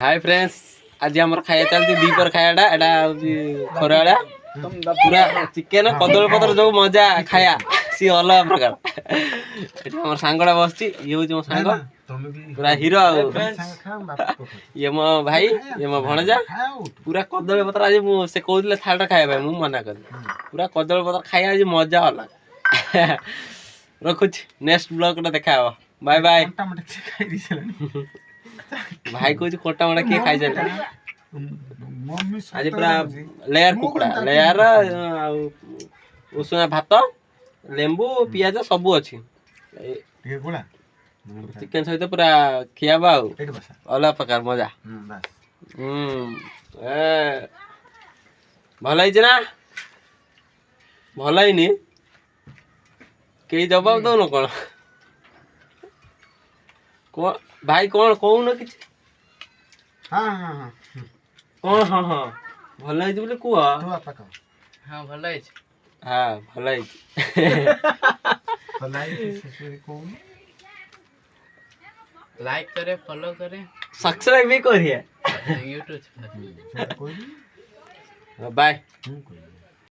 Hi friends आज आम खाया चलती दीपर खायाटा एटा खराड़ा पूरा चिकेन कदली पत्र जो मजा खाया सी अलग प्रकार आम सांगड़ा बस ये हूँ मो सांग पूरा हीरो ये मो भाई ये मो भणजा पूरा कदली पत्र आज से कहते थालटा खाया मुझे मना कर पूरा कदली पत्र खाया आज मजा अलग रखुच नेक्स्ट ब्लॉग देखा बाय बाय भाई कह कोटा मोटा किए खाई चल आज पूरा लेयर कुकड़ा लेयर उसना भात लेंबू पियाज सब अच्छी चिकेन सहित पूरा खियाबा अलग प्रकार मजा भल ना भल कई जवाब दौन कौन भाई कौन कहून कि कौन हाँ हाँ भल बोले कह हाँ भल हाँ भल लाइक करे फॉलो करे सब्सक्राइब भी करिए यूट्यूब बाय।